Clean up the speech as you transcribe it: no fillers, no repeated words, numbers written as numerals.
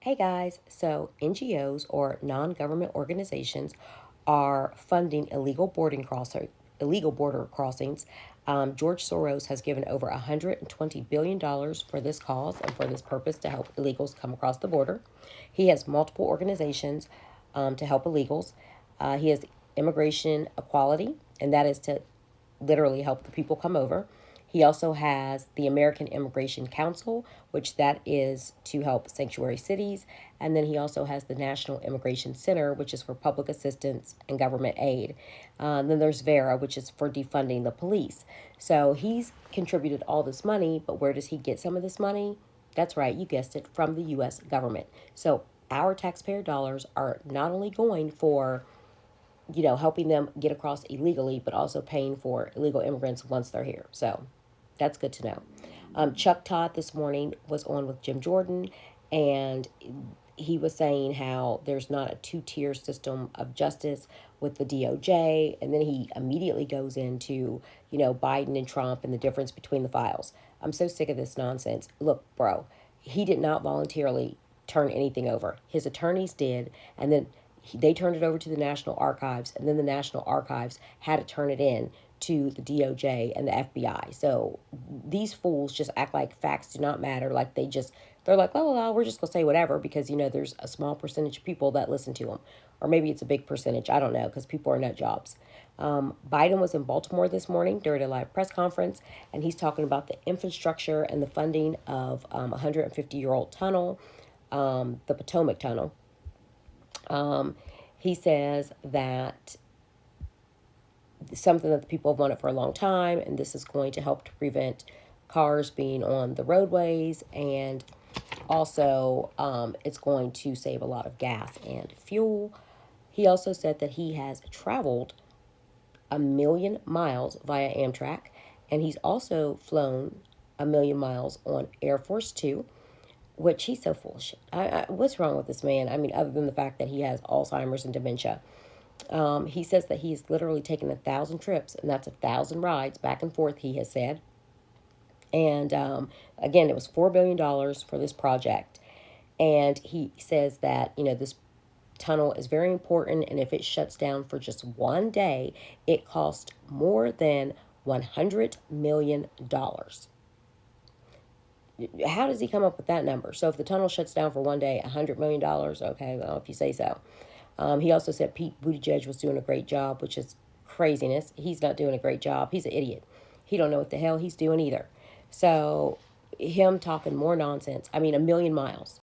Hey guys, so NGOs or non-government organizations are funding illegal border crossings. George Soros has given over $120 billion for this cause and for this purpose to help illegals come across the border. He has multiple organizations to help illegals. He has immigration equality, and that is to literally help the people come over. He also has the American Immigration Council, which that is to help sanctuary cities. And then he also has the National Immigration Center, which is for public assistance and government aid. Then there's VERA, which is for defunding the police. So he's contributed all this money, but where does he get some of this money? That's right, you guessed it, from the U.S. government. So our taxpayer dollars are not only going for helping them get across illegally, but also paying for illegal immigrants once they're here. So that's good to know. Chuck Todd this morning was on with Jim Jordan, and he was saying how there's not a two-tier system of justice with the DOJ, and then he immediately goes into, Biden and Trump and the difference between the files. I'm so sick of this nonsense. Look, bro, he did not voluntarily turn anything over. His attorneys did, and then they turned it over to the National Archives, and then the National Archives had to turn it in to the DOJ and the FBI. So these fools just act like facts do not matter. Like they're like, oh, well, we're just going to say whatever because, there's a small percentage of people that listen to them. Or maybe it's a big percentage. I don't know because people are nut jobs. Biden was in Baltimore this morning during a live press conference, and he's talking about the infrastructure and the funding of a 150-year-old tunnel, the Potomac Tunnel. He says that something that the people have wanted for a long time, and this is going to help to prevent cars being on the roadways, and also it's going to save a lot of gas and fuel. He also said that he has traveled 1,000,000 miles via Amtrak, and he's also flown 1,000,000 miles on Air Force Two, which he's so full of shit. What's wrong with this man? I mean, other than the fact that he has Alzheimer's and dementia. He says that he's literally taken 1,000 trips, and that's 1,000 rides back and forth, he has said. And again, it was $4 billion for this project. And he says that, this tunnel is very important, and if it shuts down for just one day, it costs more than $100 million. How does he come up with that number? So if the tunnel shuts down for one day, $100 million, okay, well, if you say so. He also said Pete Buttigieg was doing a great job, which is craziness. He's not doing a great job. He's an idiot. He don't know what the hell he's doing either. So him talking more nonsense. I mean, 1,000,000 miles.